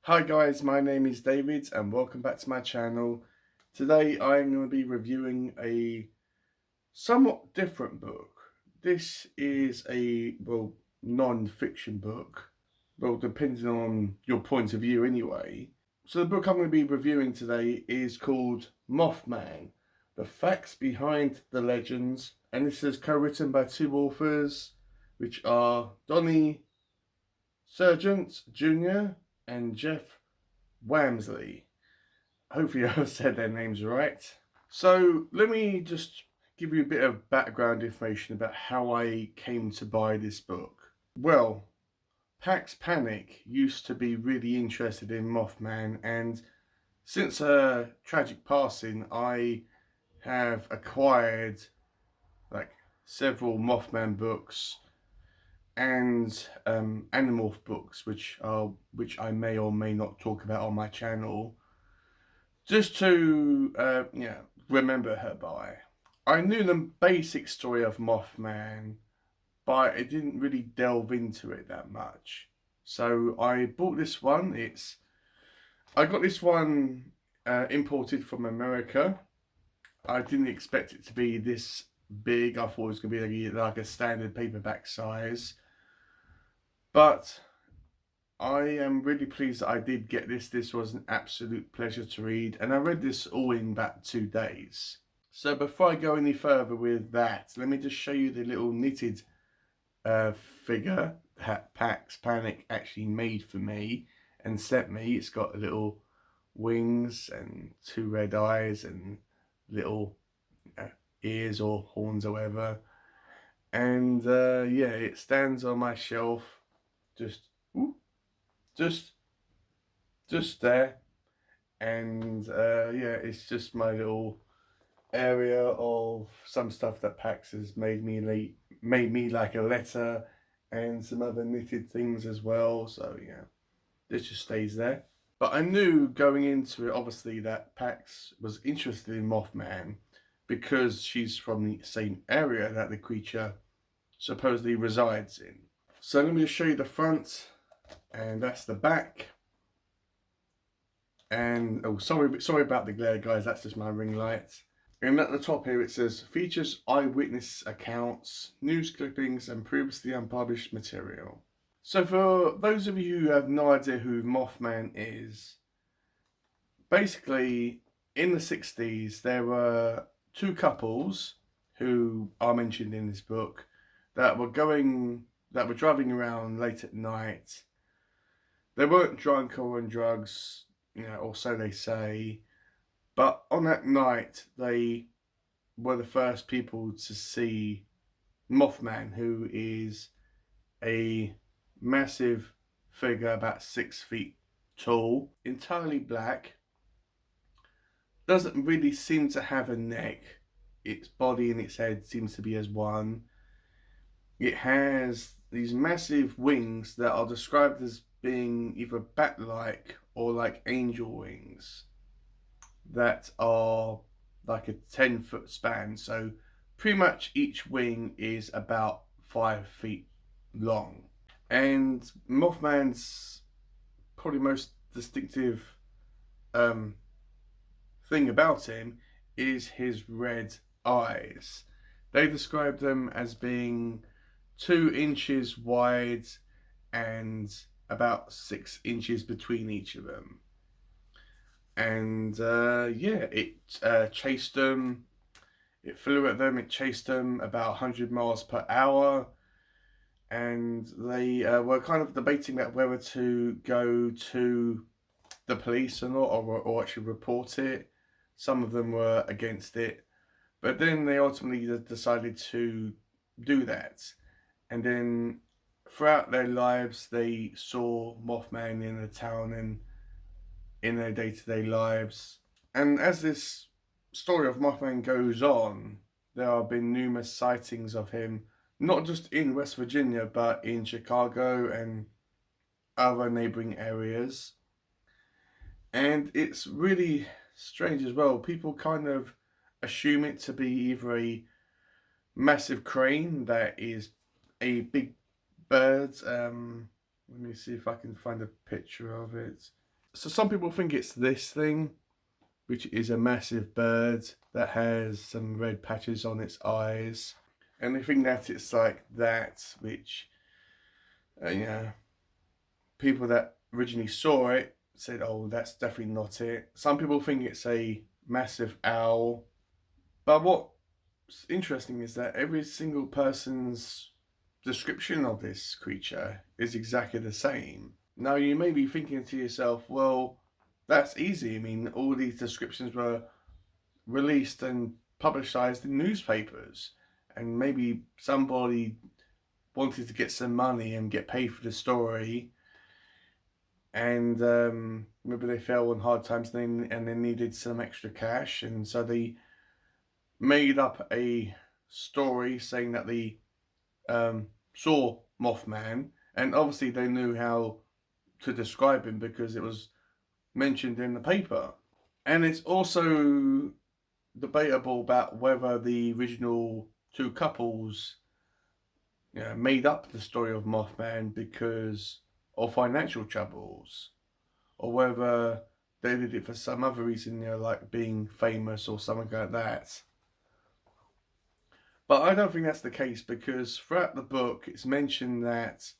Hi guys, my name is David and welcome back to my channel. Today I'm going to be reviewing a somewhat different book. This is a, non-fiction book. Well, depending on your point of view anyway. So the book I'm going to be reviewing today is called Mothman, The Facts Behind the Legends. And this is co-written by two authors, which are Donnie Sergent Jr. and Jeff Wamsley. Hopefully I've said their names right. So let me just give you a bit of background information about how I came to buy this book. Well, Pax Panic used to be really interested in Mothman, and since her tragic passing, I have acquired like several Mothman books and Animorph books, which I may or may not talk about on my channel, just to remember her by. I knew the basic story of Mothman, but I didn't really delve into it that much. So I bought this one. I got this one imported from America. I didn't expect it to be this big. I thought it was going to be like a standard paperback size. But I am really pleased that I did get this. This was an absolute pleasure to read, and I read this all in about 2 days. So before I go any further with that, let me just show you the little knitted figure that Pax Panic actually made for me and sent me. It's got little wings and 2 red eyes and little ears or horns or whatever. And yeah, it stands on my shelf just there. And yeah, it's just my little area of some stuff that Pax has made me like a letter and some other knitted things as well. So yeah, this just stays there. But I knew going into it, obviously, that Pax was interested in Mothman because she's from the same area that the creature supposedly resides in. So let me just show you the front, and that's the back. And oh, sorry about the glare, guys. That's just my ring light. And at the top here it says features eyewitness accounts, news clippings, and previously unpublished material. So for those of you who have no idea who Mothman is, basically in the 60s there were 2 couples who are mentioned in this book that were driving around late at night. They weren't drunk or on drugs, or so they say. But on that night, they were the first people to see Mothman, who is a massive figure, about 6 feet tall, entirely black. Doesn't really seem to have a neck. Its body and its head seems to be as one. It has these massive wings that are described as being either bat-like or like angel wings that are like a 10-foot span. So pretty much each wing is about 5 feet long. And Mothman's probably most distinctive thing about him is his red eyes. They describe them as being 2 inches wide and about 6 inches between each of them. And yeah, it chased them. It flew at them. It chased them about 100 miles per hour. And they were kind of debating about whether to go to the police or not, or actually report it. Some of them were against it. But then they ultimately decided to do that. And then throughout their lives, they saw Mothman in the town and in their day-to-day lives. And as this story of Mothman goes on, there have been numerous sightings of him, not just in West Virginia, but in Chicago and other neighboring areas. And it's really strange as well. People kind of assume it to be either a massive crane that is a big bird. Let me see if I can find a picture of it. So some people think it's this thing, which is a massive bird that has some red patches on its eyes. And they think that it's like that, which, people that originally saw it said, oh, that's definitely not it. Some people think it's a massive owl. But what's interesting is that every single person's description of this creature is exactly the same. Now, you may be thinking to yourself, well, that's easy. I mean, all these descriptions were released and publicized in newspapers, and maybe somebody wanted to get some money and get paid for the story, and maybe they fell on hard times and they needed some extra cash, and so they made up a story saying that they saw Mothman, and obviously they knew how to describe him because it was mentioned in the paper. And it's also debatable about whether the original two couples made up the story of Mothman because of financial troubles, or whether they did it for some other reason, like being famous or something like that. But I don't think that's the case, because throughout the book it's mentioned that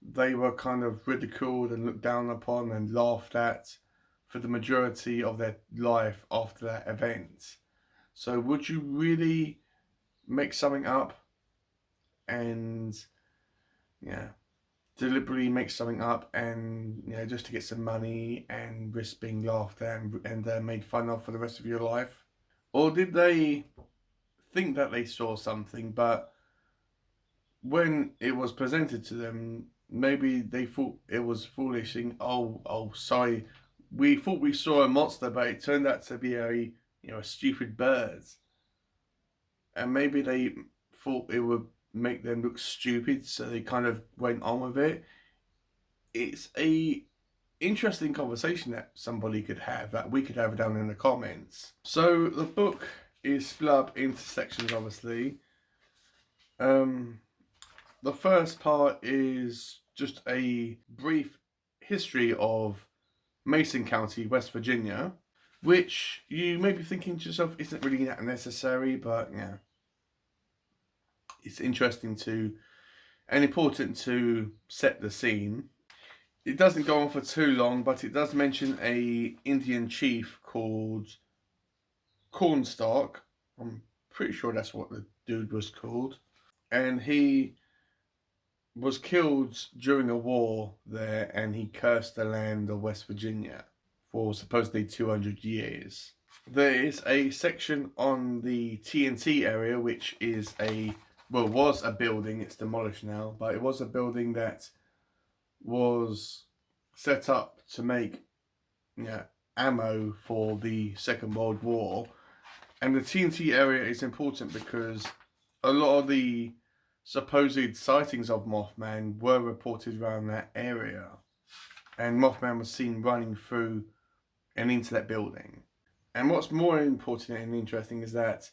they were kind of ridiculed and looked down upon and laughed at for the majority of their life after that event. So would you really make something up and deliberately make something up and just to get some money and risk being laughed at and made fun of for the rest of your life? Or did they think that they saw something, but when it was presented to them, maybe they thought it was foolish, and sorry, we thought we saw a monster, but it turned out to be a stupid bird. And maybe they thought it would make them look stupid, so they kind of went on with it. It's a interesting conversation that somebody could have, that we could have down in the comments. So the book is split up into sections, obviously. The first part is just a brief history of Mason County, West Virginia, which you may be thinking to yourself isn't really that necessary, but it's interesting to and important to set the scene. It doesn't go on for too long, but it does mention a Indian chief called Cornstalk. I'm pretty sure that's what the dude was called. And he was killed during a war there, and he cursed the land of West Virginia for supposedly 200 years. There is a section on the TNT area, which is was a building. It's demolished now, but it was a building that was set up to make ammo for the Second World War. And the TNT area is important because a lot of the supposed sightings of Mothman were reported around that area, and Mothman was seen running through and into that building. And what's more important and interesting is that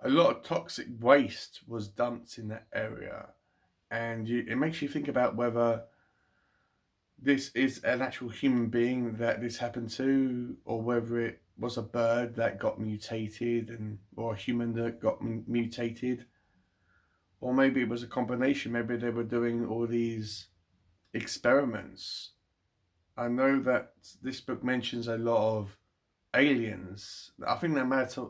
a lot of toxic waste was dumped in that area, and it makes you think about whether this is an actual human being that this happened to, or whether it was a bird that got mutated, or a human that got mutated. Or maybe it was a combination. Maybe they were doing all these experiments. I know that this book mentions a lot of aliens. I think no matter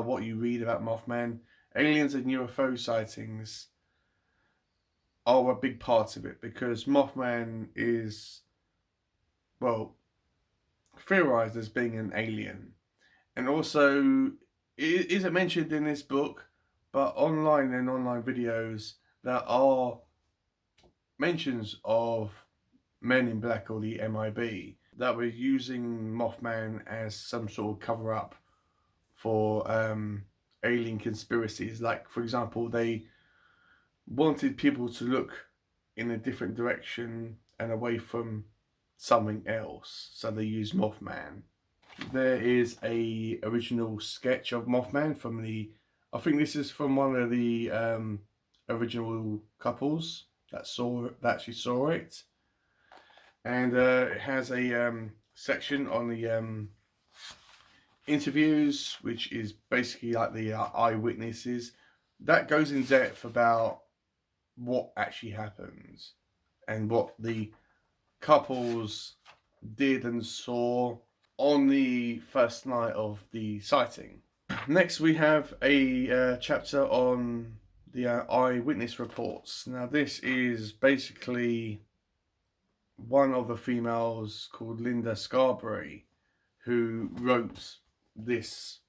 what you read about Mothman, aliens and UFO sightings are a big part of it, because Mothman is, theorized as being an alien. And also, it isn't mentioned in this book, but online videos, there are mentions of Men in Black, or the MIB, that were using Mothman as some sort of cover-up for alien conspiracies. Like, for example, they wanted people to look in a different direction and away from something else, so they used Mothman. There is a original sketch of Mothman from I think this is from one of the original couples that actually saw it. And it has a section on the interviews, which is basically like the eyewitnesses. That goes in depth about what actually happens and what the couples did and saw on the first night of the sighting. Next, we have a chapter on the eyewitness reports. Now, this is basically one of the females called Linda Scarberry who wrote this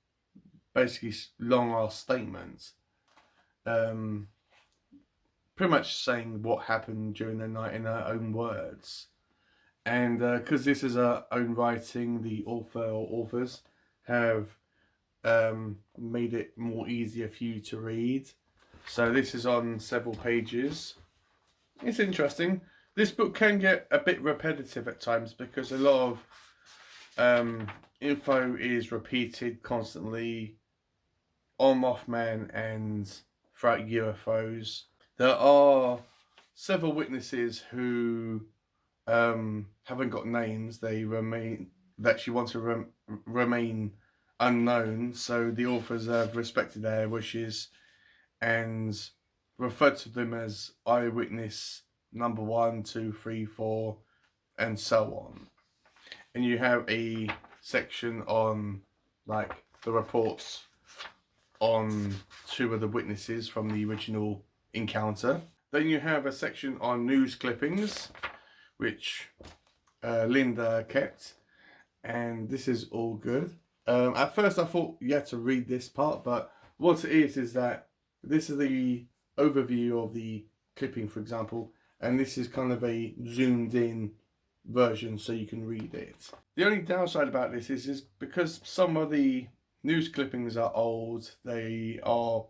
basically long ass statement, pretty much saying what happened during the night in her own words. And because this is her own writing, the author or authors have made it more easier for you to read. So this is on several pages. It's interesting. This book can get a bit repetitive at times because a lot of info is repeated constantly on Mothman and throughout UFOs. There are several witnesses who haven't got names. They actually want to remain unknown, so the authors have respected their wishes and referred to them as eyewitness number 1, 2, 3, 4, and so on. And you have a section on like the reports on 2 of the witnesses from the original encounter. Then you have a section on news clippings, which Linda kept, and this is all good. At first I thought you had to read this part, but what it is that this is the overview of the clipping, for example, and this is kind of a zoomed in version so you can read it. The only downside about this is because some of the news clippings are old, they've got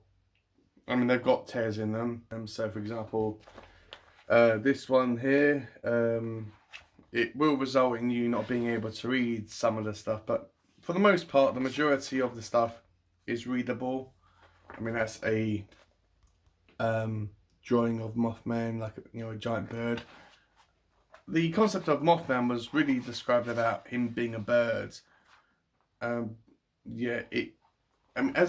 tears in them. So for example, this one here, it will result in you not being able to read some of the stuff, but for the most part, the majority of the stuff is readable. I mean, that's a drawing of Mothman, like a giant bird. The concept of Mothman was really described about him being a bird. As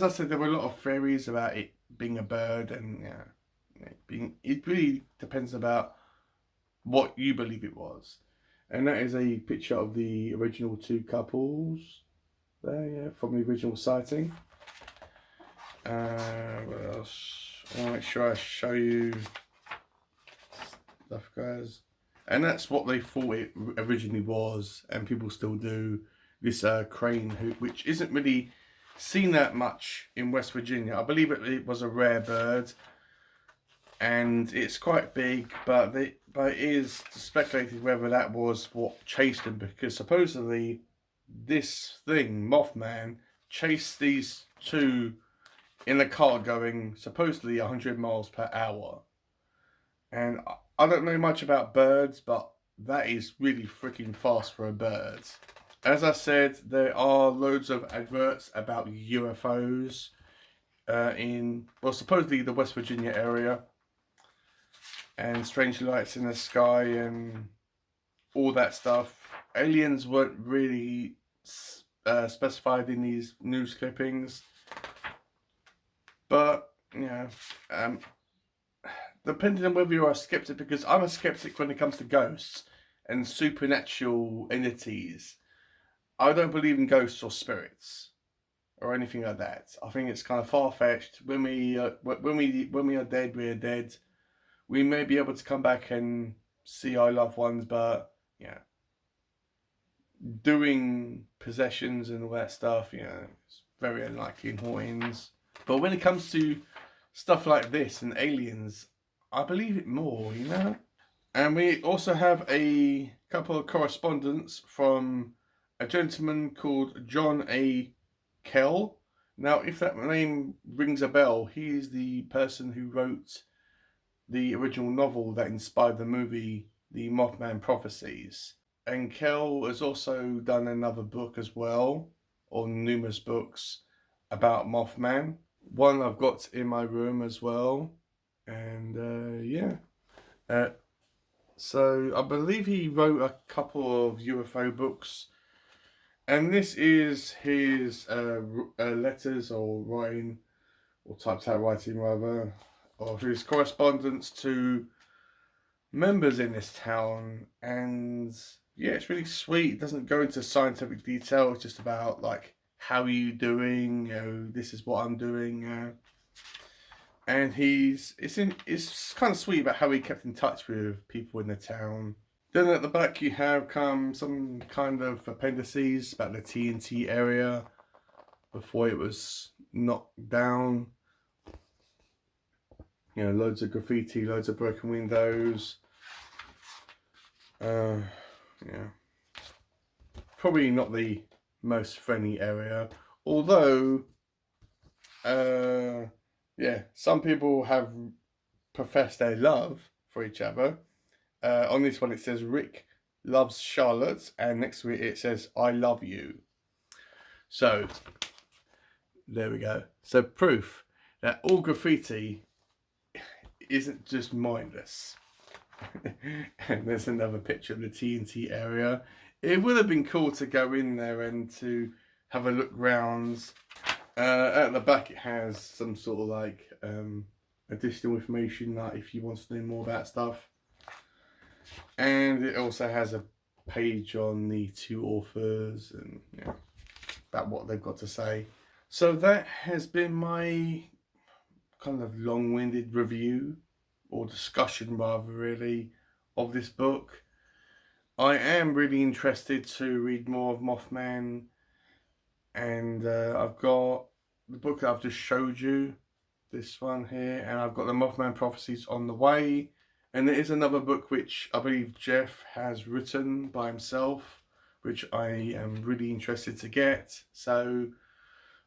I said, there were a lot of theories about it being a bird, and it really depends about what you believe it was. And that is a picture of the original 2 couples there, from the original sighting. What else? I want to make sure I show you stuff, guys. And that's what they thought it originally was, and people still do. This crane, which isn't really seen that much in West Virginia. I believe it was a rare bird, and it's quite big, but it is speculated whether that was what chased them, because supposedly this thing, Mothman, chased these 2 in a car going supposedly 100 miles per hour. And I don't know much about birds, but that is really freaking fast for a bird. As I said, there are loads of adverts about UFOs in, well, supposedly the West Virginia area, and strange lights in the sky and all that stuff. Aliens weren't really specified in these news clippings, but depending on whether you're a skeptic, because I'm a skeptic when it comes to ghosts and supernatural entities. I don't believe in ghosts or spirits or anything like that. I think it's kind of far-fetched. When we are dead, we are dead. We may be able to come back and see our loved ones, but doing possessions and all that stuff, it's very unlikely in hauntings. But when it comes to stuff like this and aliens, I believe it more, And we also have a couple of correspondence from a gentleman called John A. Kell. Now, if that name rings a bell, he's the person who wrote the original novel that inspired the movie, The Mothman Prophecies. And Kell has also done another book as well, or numerous books about Mothman. One I've got in my room as well. And So I believe he wrote a couple of UFO books, and this is his letters or writing, or typed out writing rather, of his correspondence to members in this town. And yeah, it's really sweet. It doesn't go into scientific detail. It's just about like, how are you doing? You know, this is what I'm doing. And it's kind of sweet about how he kept in touch with people in the town. Then at the back you have some kind of appendices about the TNT area before it was knocked down. You know, loads of graffiti, loads of broken windows. Yeah, probably not the most friendly area, although yeah, some people have professed their love for each other. On this one it says Rick loves Charlotte, and next to it says I love you. So there we go. So proof that all graffiti isn't just mindless. And there's another picture of the TNT area. It would have been cool to go in there and to have a look round. At the back it has some sort of like additional information, like if you want to know more about stuff. And it also has a page on the two authors and about what they've got to say. So that has been my kind of long-winded review, or discussion rather really, of this book. I am really interested to read more of Mothman, and I've got the book that I've just showed you, this one here, and I've got the Mothman Prophecies on the way. And there is another book which I believe Jeff has written by himself, which I am really interested to get. So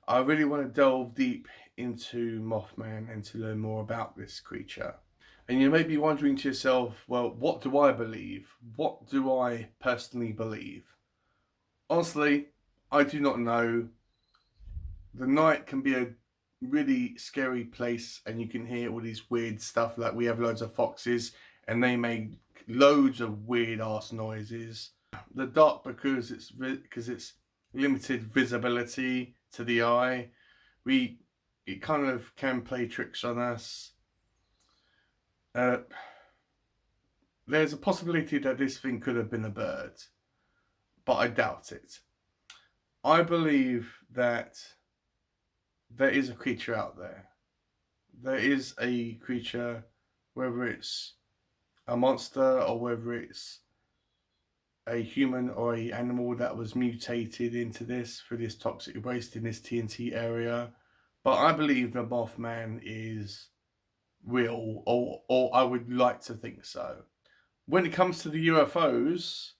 I really want to delve deep into Mothman and to learn more about this creature. And you may be wondering to yourself, well, what do I believe? What do I personally believe? Honestly, I do not know. The night can be a really scary place, and you can hear all these weird stuff. Like, we have loads of foxes and they make loads of weird ass noises. The dark, because it's limited visibility to the eye, it kind of can play tricks on us. There's a possibility that this thing could have been a bird, but I doubt it. I believe that there is a creature out there. There is a creature, whether it's a monster or whether it's a human or an animal that was mutated into this through this toxic waste in this TNT area. But I believe the Mothman is real, or I would like to think so. When it comes to the UFOs,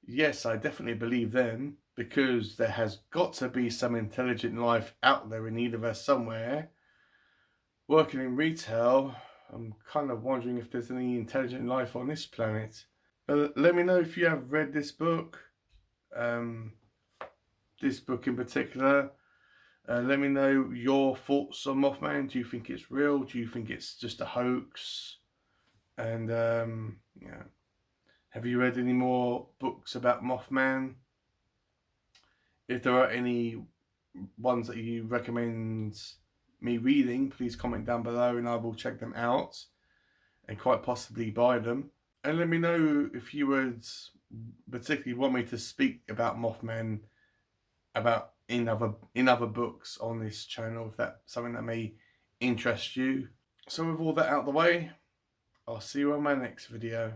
yes, I definitely believe them, because there has got to be some intelligent life out there in the universe somewhere. Working in retail, I'm kind of wondering if there's any intelligent life on this planet. Let me know if you have read this book, in particular. Let me know your thoughts on Mothman. Do you think it's real? Do you think it's just a hoax? And yeah, have you read any more books about Mothman? If there are any ones that you recommend me reading, please comment down below and I will check them out and quite possibly buy them. And let me know if you would particularly want me to speak about Mothman in other books on this channel, if that's something that may interest you. So with all that out of the way, I'll see you on my next video.